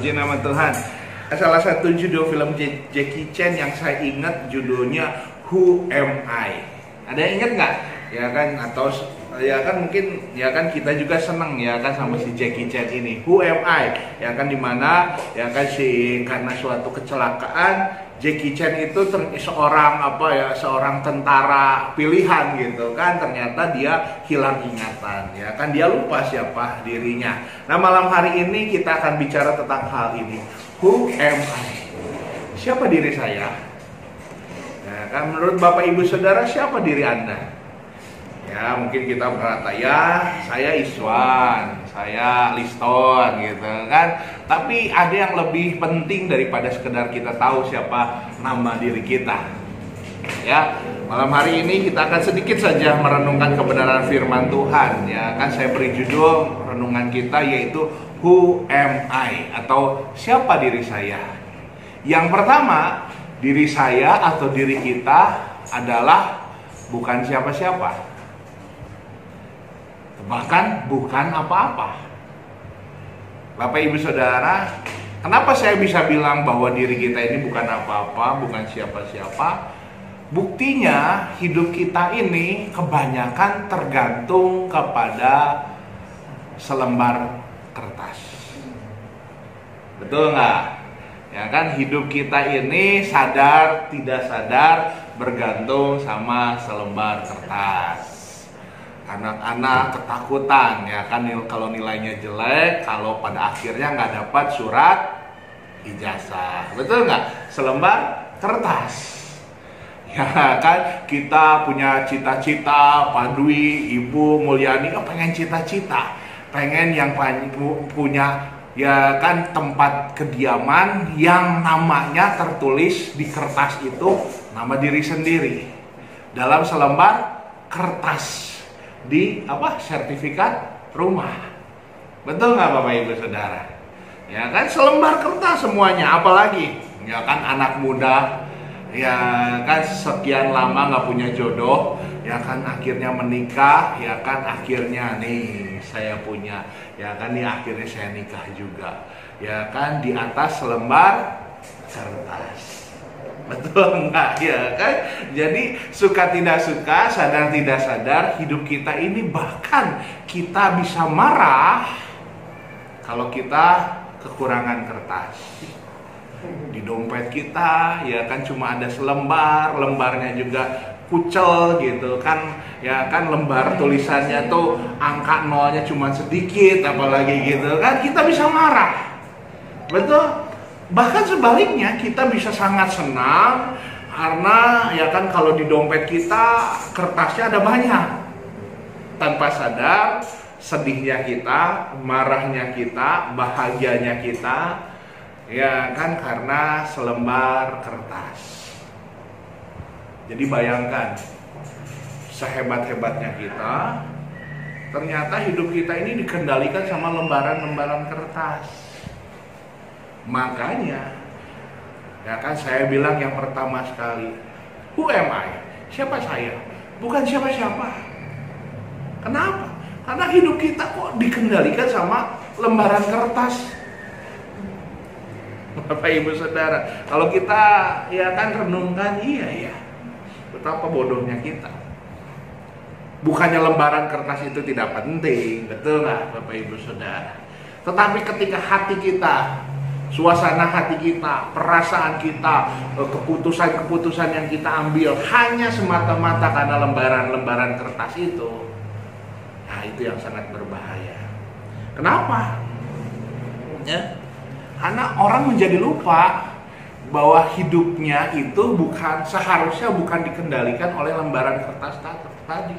Puji nama Tuhan. Salah satu judul film Jackie Chan yang saya ingat judulnya Who Am I? Ada yang ingat nggak? Ya kan, atau ya kan mungkin ya kan kita juga seneng ya kan sama si Jackie Chan ini. Who Am I? Ya kan dimana ya kan karena suatu kecelakaan Jackie Chan itu seorang tentara pilihan gitu kan, ternyata dia hilang ingatan ya kan, dia lupa siapa dirinya. Nah, malam hari ini kita akan bicara tentang hal ini. Who am I? Siapa diri saya? Ya kan, menurut Bapak Ibu Saudara siapa diri Anda? Ya mungkin kita berkata ya saya Iswan, saya Liston gitu kan. Tapi ada yang lebih penting daripada sekedar kita tahu siapa nama diri kita. Ya, malam hari ini kita akan sedikit saja merenungkan kebenaran firman Tuhan. Ya kan, saya beri judul renungan kita yaitu Who am I? Atau siapa diri saya? Yang pertama, diri saya atau diri kita adalah bukan siapa-siapa. Bahkan bukan apa-apa. Bapak Ibu Saudara, kenapa saya bisa bilang bahwa diri kita ini bukan apa-apa, bukan siapa-siapa? Buktinya hidup kita ini kebanyakan tergantung kepada selembar kertas. Betul nggak? Ya kan, hidup kita ini sadar tidak sadar bergantung sama selembar kertas. Anak-anak ketakutan ya kan, kalau nilainya jelek, kalau pada akhirnya nggak dapat surat ijazah. Betul nggak? Selembar kertas. Ya kan, kita punya cita-cita, Pak Dwi, Ibu Mulyani, pengen cita-cita, pengen yang punya ya kan tempat kediaman yang namanya tertulis di kertas itu nama diri sendiri dalam selembar kertas di sertifikat rumah. Betul nggak Bapak Ibu Saudara? Ya kan, selembar kertas semuanya. Apalagi ya kan anak muda ya kan sekian lama nggak punya jodoh, ya kan akhirnya menikah, ya kan akhirnya nih saya punya, ya kan nih akhirnya saya nikah juga, ya kan di atas selembar kertas. Betul nggak ya kan? Jadi suka tidak suka, sadar tidak sadar, hidup kita ini bahkan kita bisa marah kalau kita kekurangan kertas. Di dompet kita ya kan cuma ada selembar, lembarnya juga kucel gitu kan, ya kan lembar tulisannya tuh angka nolnya cuma sedikit, apalagi gitu kan, kita bisa marah. Betul? Bahkan sebaliknya kita bisa sangat senang karena ya kan kalau di dompet kita kertasnya ada banyak. Tanpa sadar sedihnya kita, marahnya kita, bahagianya kita, ya kan karena selembar kertas. Jadi bayangkan, sehebat-hebatnya kita, ternyata hidup kita ini dikendalikan sama lembaran-lembaran kertas. Makanya, ya kan saya bilang yang pertama sekali, who am I? Siapa saya? Bukan siapa-siapa. Kenapa? Karena hidup kita kok dikendalikan sama lembaran kertas. Bapak Ibu Saudara, kalau kita ya kan renungkan, iya betapa bodohnya kita. Bukannya lembaran kertas itu tidak penting, betul nggak Bapak Ibu Saudara? Tetapi ketika hati kita, suasana hati kita, perasaan kita, keputusan-keputusan yang kita ambil hanya semata-mata karena lembaran-lembaran kertas itu, nah itu yang sangat berbahaya. Kenapa? Ya, karena orang menjadi lupa bahwa hidupnya itu seharusnya bukan dikendalikan oleh lembaran kertas tadi,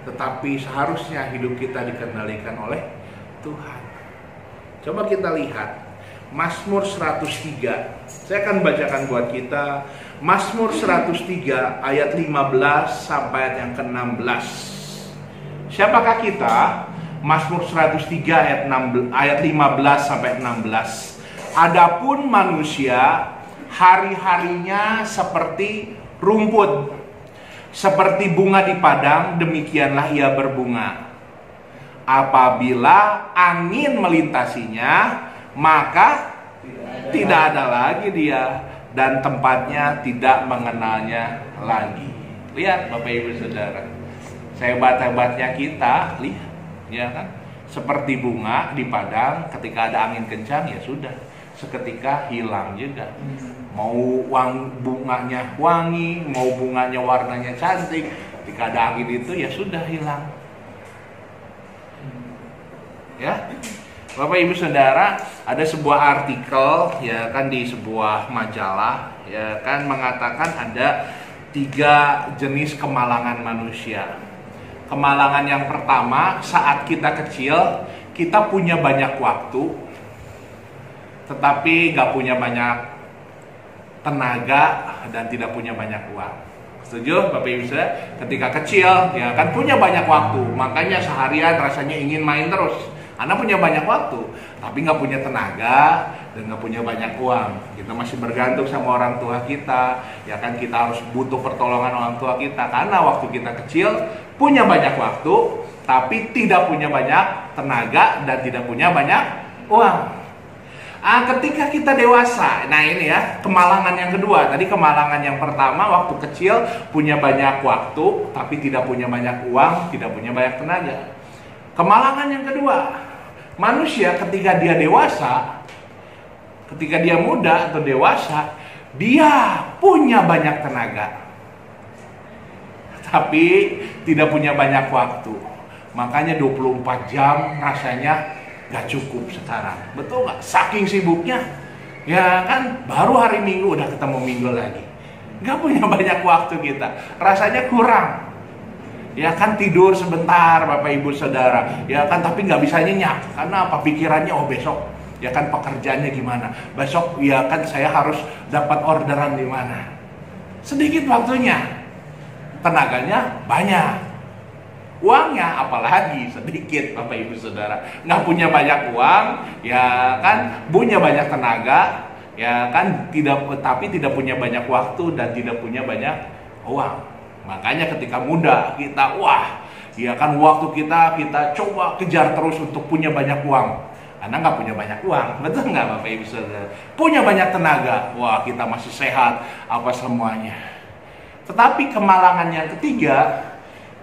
tetapi seharusnya hidup kita dikendalikan oleh Tuhan. Coba kita lihat Mazmur 103. Saya akan bacakan buat kita Mazmur 103 ayat 15 sampai ayat yang ke-16. Siapakah kita? Mazmur 103 ayat 15 sampai 16. Adapun manusia hari-harinya seperti rumput, seperti bunga di padang, demikianlah ia berbunga. Apabila angin melintasinya, maka tidak ada lagi dia, dan tempatnya tidak mengenalnya lagi. Lihat Bapak Ibu Saudara, sehebat-hebatnya kita, lihat, ya kan? Seperti bunga di padang, ketika ada angin kencang ya sudah, seketika hilang juga. Mau bunganya wangi, mau bunganya warnanya cantik, ketika ada angin itu ya sudah hilang. Ya, Bapak Ibu Saudara, ada sebuah artikel ya kan di sebuah majalah ya kan mengatakan ada 3 jenis kemalangan manusia. Kemalangan yang pertama, saat kita kecil, kita punya banyak waktu, tetapi gak punya banyak tenaga dan tidak punya banyak uang. Setuju Bapak Ibu Saudara? Ketika kecil ya kan punya banyak waktu, makanya seharian rasanya ingin main terus. Anak punya banyak waktu, tapi nggak punya tenaga dan nggak punya banyak uang. Kita masih bergantung sama orang tua kita, ya kan kita harus butuh pertolongan orang tua kita karena waktu kita kecil punya banyak waktu, tapi tidak punya banyak tenaga dan tidak punya banyak uang. Ketika kita dewasa, nah ini ya kemalangan yang kedua. Tadi kemalangan yang pertama waktu kecil punya banyak waktu, tapi tidak punya banyak uang, tidak punya banyak tenaga. Kemalangan yang kedua, manusia ketika dia dewasa, ketika dia muda atau dewasa, dia punya banyak tenaga, tapi tidak punya banyak waktu. Makanya 24 jam rasanya gak cukup sekarang. Betul gak? Saking sibuknya, ya kan baru hari Minggu udah ketemu Minggu lagi. Gak punya banyak waktu kita, rasanya kurang. Ya kan tidur sebentar Bapak Ibu Saudara, ya kan tapi nggak bisa nyenyak karena apa, pikirannya oh besok ya kan pekerjaannya gimana, besok ya kan saya harus dapat orderan di mana. Sedikit waktunya, tenaganya banyak, uangnya apalagi sedikit Bapak Ibu Saudara. Nggak punya banyak uang, ya kan punya banyak tenaga, ya kan tapi tidak punya banyak waktu dan tidak punya banyak uang. Makanya ketika muda kita, wah, ya kan waktu kita coba kejar terus untuk punya banyak uang. Karena nggak punya banyak uang, betul nggak Bapak Ibu Saudara? Punya banyak tenaga, wah kita masih sehat, apa semuanya. Tetapi kemalangan yang ketiga,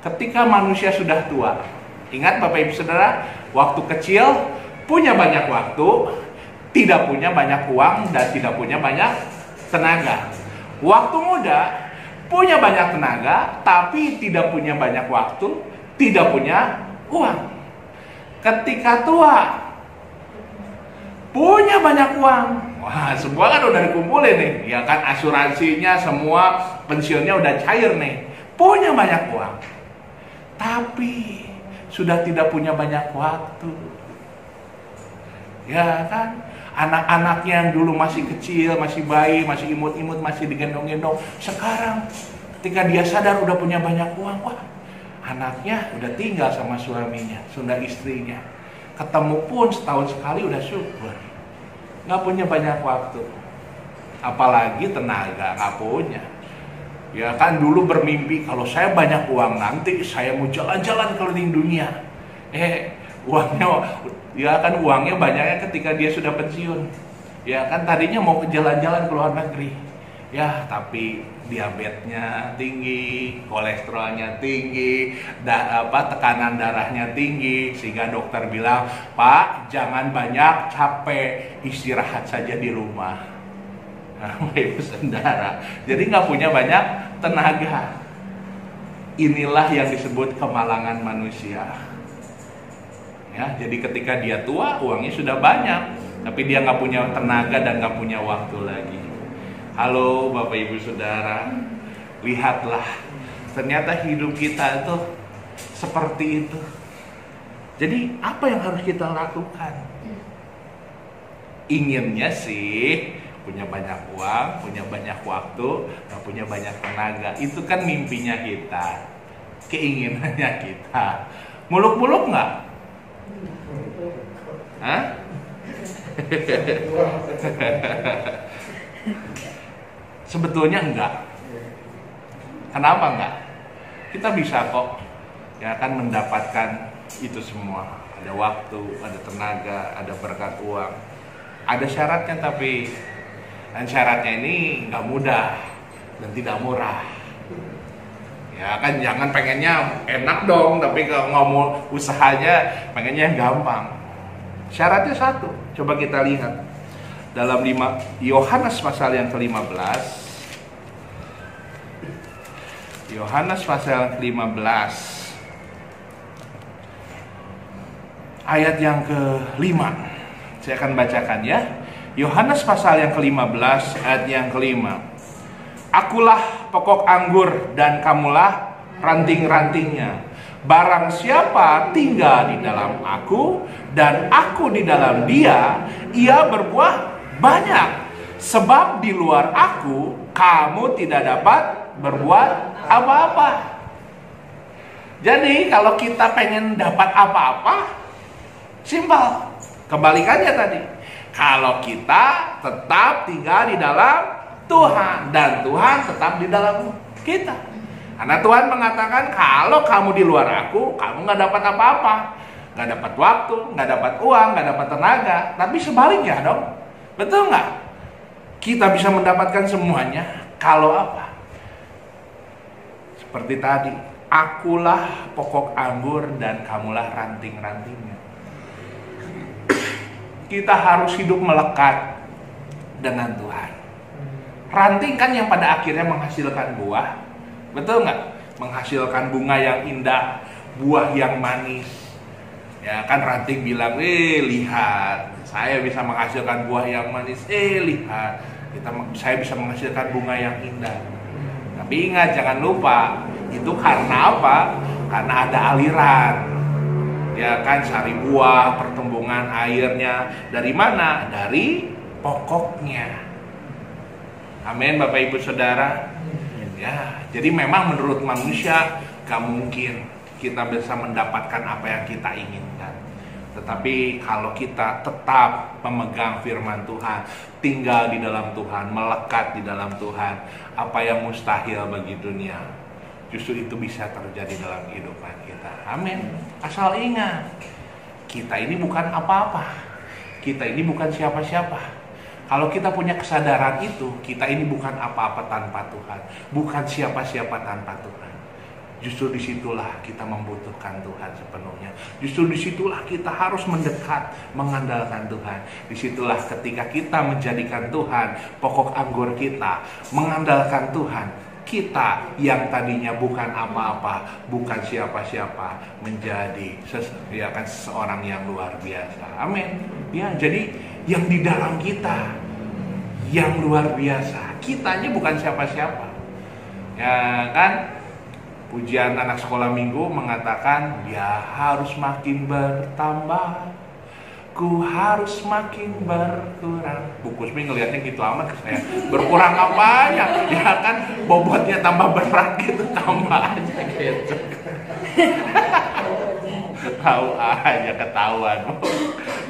ketika manusia sudah tua. Ingat Bapak Ibu Saudara, waktu kecil punya banyak waktu, tidak punya banyak uang dan tidak punya banyak tenaga. Waktu muda punya banyak tenaga, tapi tidak punya banyak waktu, tidak punya uang. Ketika tua, punya banyak uang. Wah, semua kan udah dikumpulin nih. Ya kan asuransinya semua, pensiunnya udah cair nih. Punya banyak uang. Tapi sudah tidak punya banyak waktu. Ya kan? Anak-anaknya yang dulu masih kecil, masih bayi, masih imut-imut, masih digendong-gendong. Sekarang ketika dia sadar udah punya banyak uang, wah anaknya udah tinggal sama suaminya, sudah istrinya. Ketemu pun setahun sekali udah syukur. Nggak punya banyak waktu. Apalagi tenaga, nggak punya. Ya kan dulu bermimpi kalau saya banyak uang nanti saya mau jalan-jalan keliling dunia. Uangnya banyaknya ketika dia sudah pensiun. Ya kan tadinya mau ke jalan-jalan ke luar negeri. Ya tapi diabetesnya tinggi, kolesterolnya tinggi, tekanan darahnya tinggi, sehingga dokter bilang, Pak jangan banyak capek, istirahat saja di rumah. Nah, Ibu Saudara, jadi nggak punya banyak tenaga. Inilah yang disebut kemalangan manusia. Ya, jadi ketika dia tua, uangnya sudah banyak, tapi dia nggak punya tenaga dan nggak punya waktu lagi. Halo Bapak Ibu Saudara, lihatlah, ternyata hidup kita itu seperti itu. Jadi apa yang harus kita lakukan? Inginnya sih punya banyak uang, punya banyak waktu, nggak punya banyak tenaga. Itu kan mimpinya kita, keinginannya kita. Muluk-muluk nggak? Hah? Sebetulnya enggak. Kenapa enggak? Kita bisa kok ya kan mendapatkan itu semua. Ada waktu, ada tenaga, ada berkat uang. Ada syaratnya tapi, dan syaratnya ini nggak mudah dan tidak murah. Ya kan, jangan pengennya enak dong, tapi kalau ngomong usahanya pengennya gampang. Syaratnya satu, coba kita lihat dalam Yohanes pasal yang ke-15. Yohanes pasal yang ke-15 ayat yang ke-5. Saya akan bacakan ya. Yohanes pasal yang ke-15 ayat yang ke-5. Akulah pokok anggur dan kamulah ranting-rantingnya. Barang siapa tinggal di dalam aku dan aku di dalam dia, ia berbuah banyak. Sebab di luar aku kamu tidak dapat berbuat apa-apa. Jadi kalau kita pengen dapat apa-apa, simpel. Kebalikannya tadi. Kalau kita tetap tinggal di dalam Tuhan dan Tuhan tetap di dalam kita. Karena Tuhan mengatakan kalau kamu di luar aku, kamu nggak dapat apa-apa, nggak dapat waktu, nggak dapat uang, nggak dapat tenaga. Tapi sebaliknya dong, betul nggak? Kita bisa mendapatkan semuanya kalau apa? Seperti tadi, akulah pokok anggur dan kamulah ranting-rantingnya. Kita harus hidup melekat dengan Tuhan. Ranting kan yang pada akhirnya menghasilkan buah, betul nggak? Menghasilkan bunga yang indah, buah yang manis. Ya kan, ranting bilang, lihat, saya bisa menghasilkan buah yang manis. Lihat, saya bisa menghasilkan bunga yang indah. Tapi ingat, jangan lupa, itu karena apa? Karena ada aliran. Ya kan, sari buah, pertumbuhan airnya dari mana? Dari pokoknya. Amin, Bapak Ibu Saudara. Ya, jadi memang menurut manusia gak mungkin kita bisa mendapatkan apa yang kita inginkan. Tetapi kalau kita tetap memegang firman Tuhan, tinggal di dalam Tuhan, melekat di dalam Tuhan, apa yang mustahil bagi dunia, justru itu bisa terjadi dalam kehidupan kita. Amin. Asal ingat, kita ini bukan apa-apa. Kita ini bukan siapa-siapa. Kalau kita punya kesadaran itu, kita ini bukan apa-apa tanpa Tuhan, bukan siapa-siapa tanpa Tuhan. Justru disitulah kita membutuhkan Tuhan sepenuhnya. Justru disitulah kita harus mendekat, mengandalkan Tuhan. Disitulah ketika kita menjadikan Tuhan pokok anggur kita, mengandalkan Tuhan, kita yang tadinya bukan apa-apa, bukan siapa-siapa, menjadi seseorang yang luar biasa. Amin. Ya, jadi yang di dalam kita yang luar biasa. Kitanya bukan siapa-siapa. Ya kan? Pujian anak sekolah minggu mengatakan, dia harus makin bertambah, ku harus makin berkurang. Bu Kusmi ngelihatnya gitu amat ke saya. Berkurang apanya? Ya kan, bobotnya tambah berat gitu, tambah aja gitu. Tahu aja, ketahuan.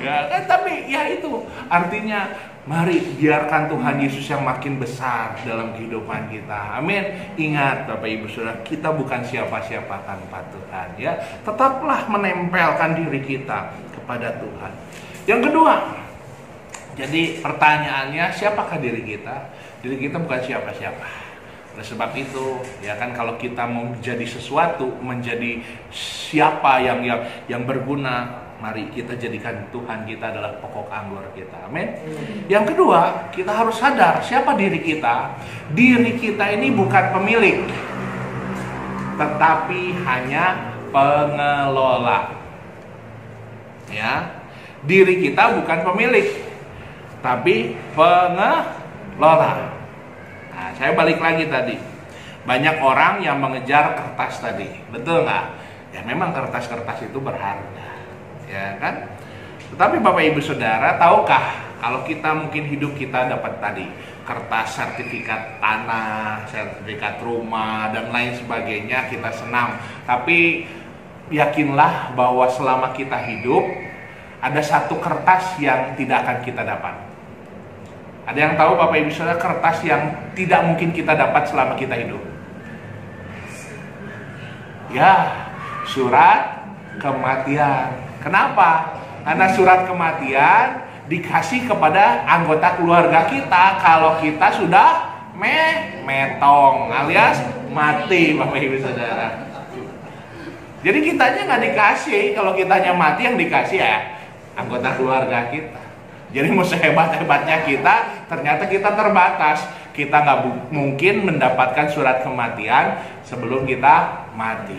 Ya kan, tapi ya itu artinya, mari biarkan Tuhan Yesus yang makin besar dalam kehidupan kita. Amin. Ingat Bapak Ibu Saudara, kita bukan siapa-siapa tanpa Tuhan, ya. Tetaplah menempelkan diri kita kepada Tuhan. Yang kedua, jadi pertanyaannya, siapakah diri kita? Diri kita bukan siapa-siapa. Oleh sebab itu, ya kan, kalau kita mau menjadi sesuatu, menjadi siapa yang berguna, mari kita jadikan Tuhan kita adalah pokok anggur kita. Amin. Yang kedua, kita harus sadar siapa diri kita. Diri kita ini bukan pemilik, tetapi hanya pengelola. Ya, diri kita bukan pemilik, tapi pengelola. Nah, saya balik lagi tadi. Banyak orang yang mengejar kertas tadi, betul nggak? Ya memang kertas-kertas itu berharga, ya kan? Tetapi Bapak Ibu Saudara, tahukah kalau kita mungkin hidup kita dapat tadi kertas sertifikat tanah, sertifikat rumah, dan lain sebagainya, kita senang. Tapi yakinlah bahwa selama kita hidup, ada satu kertas yang tidak akan kita dapat. Ada yang tahu Bapak Ibu Saudara kertas yang tidak mungkin kita dapat selama kita hidup? Ya, surat kematian. Kenapa? Karena surat kematian dikasih kepada anggota keluarga kita kalau kita sudah metong alias mati, Bapak Ibu Saudara. Jadi kitanya nggak dikasih, kalau kitanya mati yang dikasih ya anggota keluarga kita. Jadi mau sehebat-hebatnya kita, ternyata kita terbatas. Kita nggak mungkin mendapatkan surat kematian sebelum kita mati.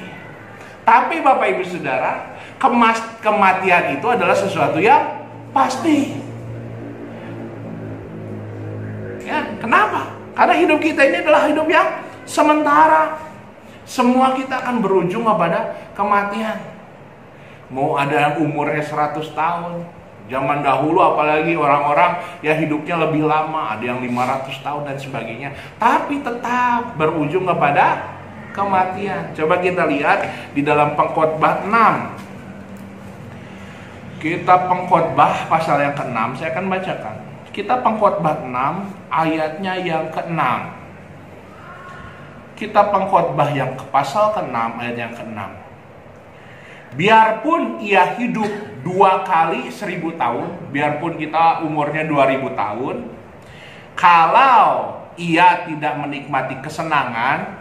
Tapi Bapak Ibu Saudara, kematian itu adalah sesuatu yang pasti. Ya, kenapa? Karena hidup kita ini adalah hidup yang sementara. Semua kita akan berujung kepada kematian. Mau ada yang umurnya 100 tahun. Zaman dahulu apalagi orang-orang ya hidupnya lebih lama, ada yang 500 tahun dan sebagainya. Tapi tetap berujung kepada kematian. Coba kita lihat di dalam Pengkhotbah 6. Kitab Pengkhotbah pasal yang ke-6, saya akan bacakan. Kitab Pengkhotbah 6 ayatnya yang ke-6. Kitab Pengkhotbah yang pasal ke-6 ayat yang ke-6. Biarpun ia hidup 2 kali 1000 tahun, biarpun kita umurnya 2000 tahun, kalau ia tidak menikmati kesenangan,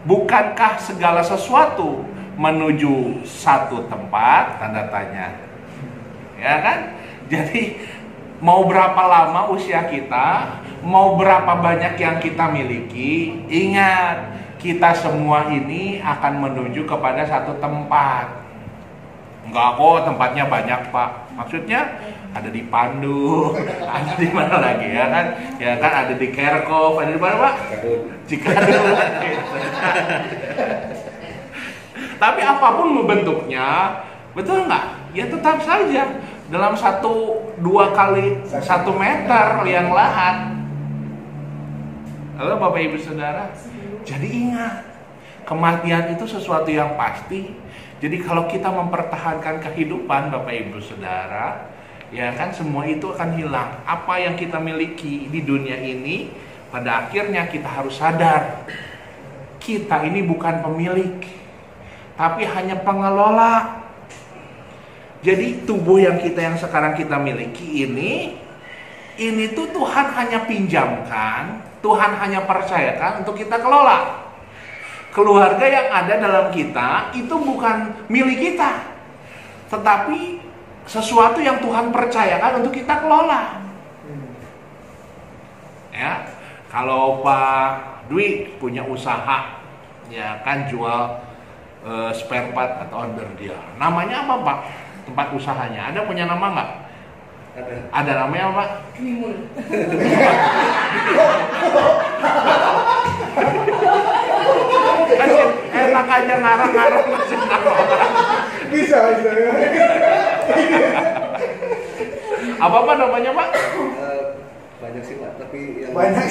bukankah segala sesuatu menuju satu tempat? Tanda tanya. Ya kan? Jadi mau berapa lama usia kita, mau berapa banyak yang kita miliki, ingat, kita semua ini akan menuju kepada satu tempat. Enggak kok, tempatnya banyak Pak. Maksudnya ada di Pandu, ada di mana lagi ya kan? Ya kan ada di Kerkhoff, ada di mana Pak? Cikadut. Tapi apapun bentuknya, betul nggak? Ya tetap saja dalam 1-2 kali 1 meter liang lahat. Halo Bapak Ibu Saudara. Jadi ingat, kematian itu sesuatu yang pasti. Jadi kalau kita mempertahankan kehidupan Bapak Ibu Saudara, ya kan semua itu akan hilang. Apa yang kita miliki di dunia ini, pada akhirnya kita harus sadar, kita ini bukan pemilik, tapi hanya pengelola. Jadi tubuh yang sekarang kita miliki ini tuh Tuhan hanya pinjamkan, Tuhan hanya percayakan untuk kita kelola. Keluarga yang ada dalam kita itu bukan milik kita, tetapi sesuatu yang Tuhan percayakan untuk kita kelola. Ya, kalau Pak Dwi punya usaha, ya kan jual spare part atau under deal. Namanya apa Pak? Tempat usahanya ada punya nama nggak? Ada namanya apa? Krimun. Kan enak aja ngarang-ngarang masih nama. Bisa. Apa namanya Pak? Banyak sih Pak, tapi yang banyak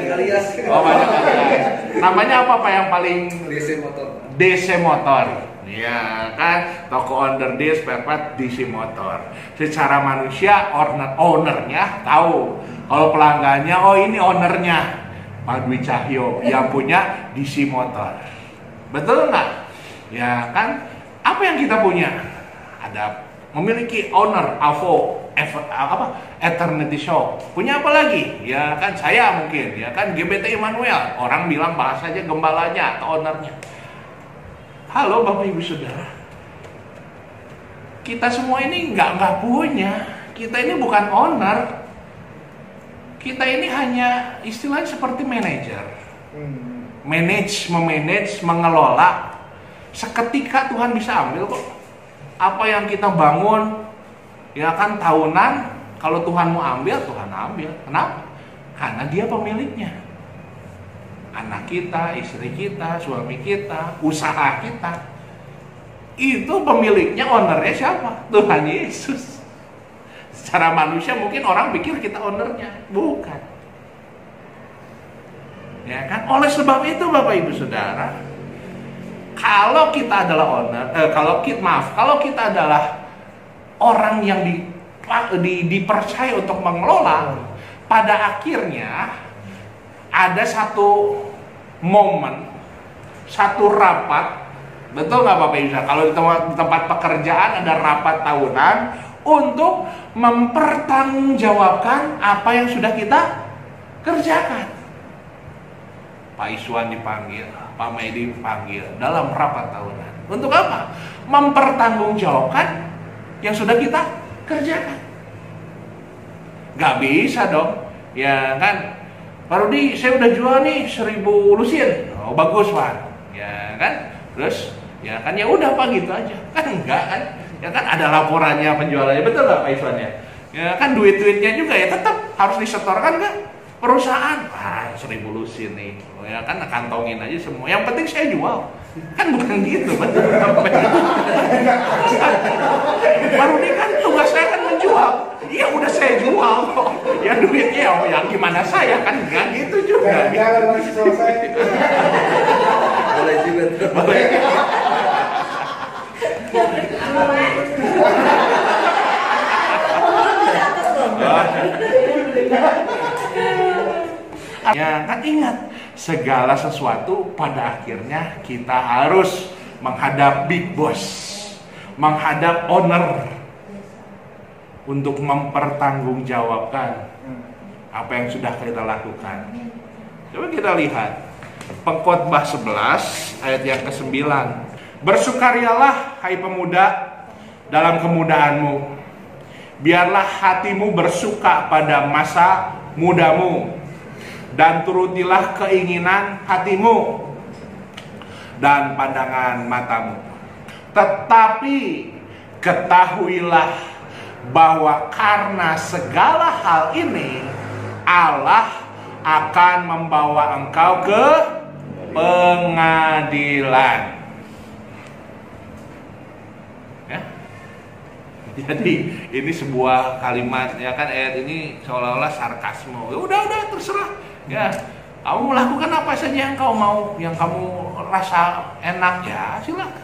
alias. Oh banyak alias. Namanya apa Pak yang paling? DC Motor. DC Motor. Ya kan, toko under deal spare part DC Motor. Secara manusia ownernya tahu. Kalau pelanggannya, oh ini ownernya Pak Dwi Cahyo yang punya DC Motor. Betul nggak? Ya kan, apa yang kita punya? Ada memiliki owner AVO, Eternity Shop. Punya apa lagi? Ya kan saya mungkin, ya kan GBT Immanuel. Orang bilang bahasanya gembalanya atau ownernya. Halo Bapak Ibu Saudara, kita semua ini nggak punya. Kita ini bukan owner. Kita ini hanya istilahnya seperti manajer. Memanage, mengelola. Seketika Tuhan bisa ambil kok. Apa yang kita bangun, ya kan tahunan, kalau Tuhan mau ambil, Tuhan ambil. Kenapa? Karena Dia pemiliknya. Anak kita, istri kita, suami kita, usaha kita, itu pemiliknya, ownernya siapa? Tuhan Yesus. Secara manusia mungkin orang pikir kita ownernya, bukan. Ya kan? Oleh sebab itu Bapak Ibu Saudara, kalau kita adalah owner, kalau kita adalah orang yang dipercaya untuk mengelola, pada akhirnya ada satu momen, satu rapat Betul nggak Bapak Ibu? Kalau di tempat pekerjaan ada rapat tahunan untuk mempertanggungjawabkan apa yang sudah kita kerjakan. Pak Iswan dipanggil, Pak Medi dipanggil dalam rapat tahunan. Untuk apa? Mempertanggungjawabkan yang sudah kita kerjakan. Gak bisa dong, ya kan? Pak Rudi, saya udah jual nih 1000 lusin. Oh bagus Pak, ya kan? Terus, ya kan ya udah Pak gitu aja. Kan enggak kan? Ya kan ada laporannya penjualannya, betul nggak Pak Iswan ya? Ya kan duit-duitnya juga ya tetap harus disetorkan ke perusahaan. 1000 lusin nih, oh, ya kan kantongin aja semua. Yang penting saya jual. Kan bukan gitu, betul. Baru ini kan tugas saya kan menjual. Iya udah saya jual kok. Ya duitnya oh ya gimana saya kan enggak gitu juga. Jangan masih selesai. Boleh juga tuh. Boleh. Ya kan ingat, segala sesuatu pada akhirnya kita harus menghadap big boss, menghadap owner untuk mempertanggungjawabkan apa yang sudah kita lakukan. Coba kita lihat Pengkhotbah 11 ayat yang ke-9. Bersukarialah hai pemuda dalam kemudaanmu. Biarlah hatimu bersuka pada masa mudamu, dan turutilah keinginan hatimu dan pandangan matamu. Tetapi ketahuilah bahwa karena segala hal ini Allah akan membawa engkau ke pengadilan. Ya. Jadi ini sebuah kalimat ya kan, ayat ini seolah-olah sarkasme. Ya udah terserah. Ya, kamu melakukan apa saja yang kau mau, yang kamu rasa enak ya silakan.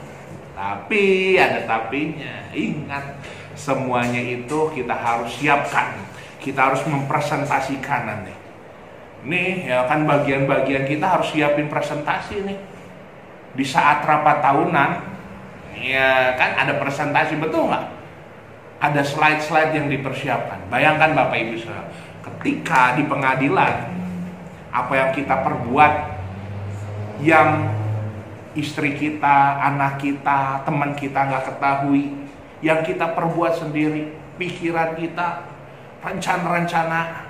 Tapi ada tapinya. Ingat, semuanya itu kita harus siapkan. Kita harus mempresentasikan nanti. Nih ya kan bagian-bagian kita harus siapin presentasi nih. Di saat rapat tahunan, ya kan ada presentasi, betul nggak? Ada slide-slide yang dipersiapkan. Bayangkan Bapak Ibu saudara, ketika di pengadilan apa yang kita perbuat, yang istri kita, anak kita, teman kita nggak ketahui, yang kita perbuat sendiri, pikiran kita, rencana-rencana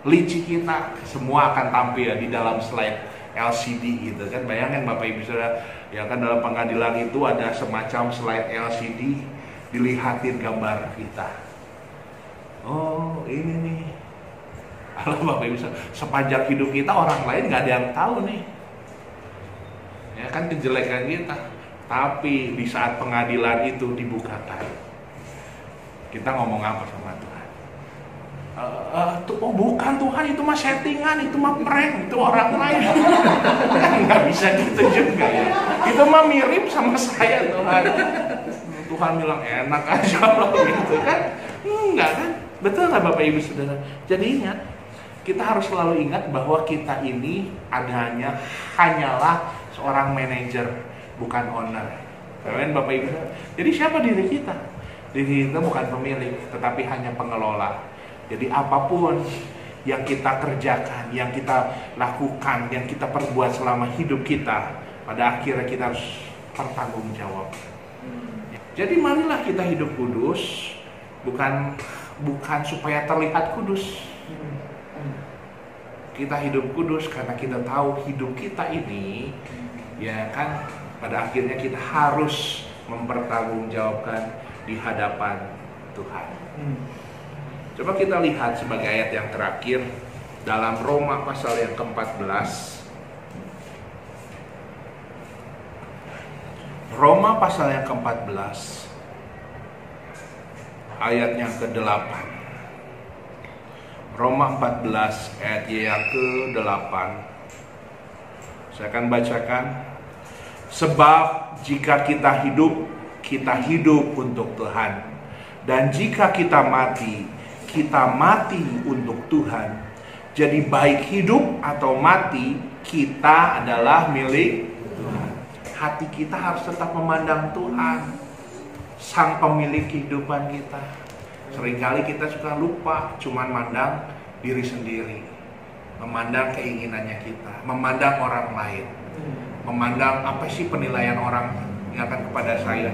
licik kita, semua akan tampil di dalam slide LCD gitu kan. Bayangkan Bapak Ibu saudara, ya kan dalam pengadilan itu ada semacam slide LCD, dilihatin gambar kita. Oh ini nih, kalau Bapak Ibu sepanjang hidup kita orang lain nggak ada yang tahu nih, ya kan kejelekan kita. Tapi di saat pengadilan itu dibukakan, kita ngomong apa sama Tuhan? Oh bukan Tuhan, itu mah settingan, itu mah prank, itu orang lain. Kan nggak bisa gitu juga ya. Itu mah mirip sama saya Tuhan. Tuhan bilang enak aja loh gitu kan? Enggak kan? Betul nggak Bapak Ibu Saudara? Jadi ingat, kita harus selalu ingat bahwa kita ini hanyalah seorang manajer, bukan owner. Kalian Bapak Ibu. Jadi siapa diri kita? Diri kita bukan pemilik, tetapi hanya pengelola. Jadi apapun yang kita kerjakan, yang kita lakukan, yang kita perbuat selama hidup kita, pada akhirnya kita harus bertanggung jawab. Jadi marilah kita hidup kudus, bukan supaya terlihat kudus. Kita hidup kudus karena kita tahu hidup kita ini, ya kan, pada akhirnya kita harus mempertanggungjawabkan di hadapan Tuhan. Coba kita lihat sebagai ayat yang terakhir dalam Roma pasal yang ke-14. Roma pasal yang ke-14 ayat yang ke-8. Roma 14 ayat yang ke-8. Saya akan bacakan. Sebab jika kita hidup untuk Tuhan. Dan jika kita mati untuk Tuhan. Jadi baik hidup atau mati, kita adalah milik Tuhan. hati kita harus tetap memandang Tuhan, Sang pemilik kehidupan kita. Seringkali kita suka lupa cuman mandang diri sendiri, memandang keinginannya kita, memandang orang lain, memandang apa sih penilaian orang yang akan kepada saya.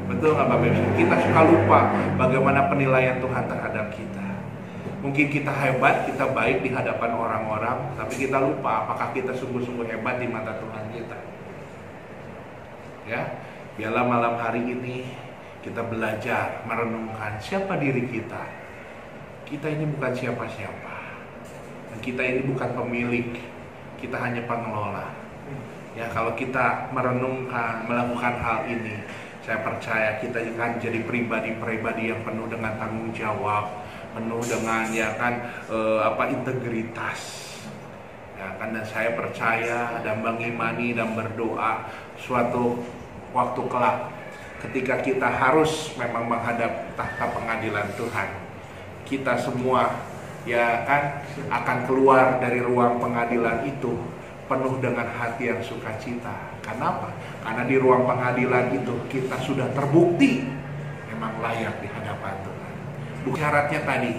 Betul nggak Bapak Ibu? Kita suka lupa bagaimana penilaian Tuhan terhadap kita. Mungkin kita hebat, kita baik di hadapan orang-orang, tapi kita lupa apakah kita sungguh-sungguh hebat di mata Tuhan kita. Ya, biarlah malam hari ini kita belajar merenungkan siapa diri kita. Kita ini bukan siapa-siapa, dan kita ini bukan pemilik, kita hanya pengelola. Ya, kalau kita merenungkan, melakukan hal ini, saya percaya kita akan jadi pribadi-pribadi yang penuh dengan tanggung jawab, penuh dengan integritas. Ya kan, dan saya percaya dan mengimani dan berdoa suatu waktu kelak ketika kita harus memang menghadap tahta pengadilan Tuhan, kita semua ya kan akan keluar dari ruang pengadilan itu penuh dengan hati yang sukacita. Karena apa? Karena di ruang pengadilan itu kita sudah terbukti memang layak di hadapan Tuhan. Syaratnya tadi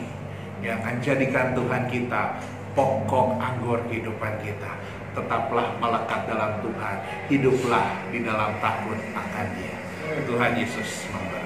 yang akan jadikan Tuhan kita pokok anggur kehidupan kita. Tetaplah melekat dalam Tuhan, hiduplah di dalam takut akan Dia. Tuhan Yesus memberkati.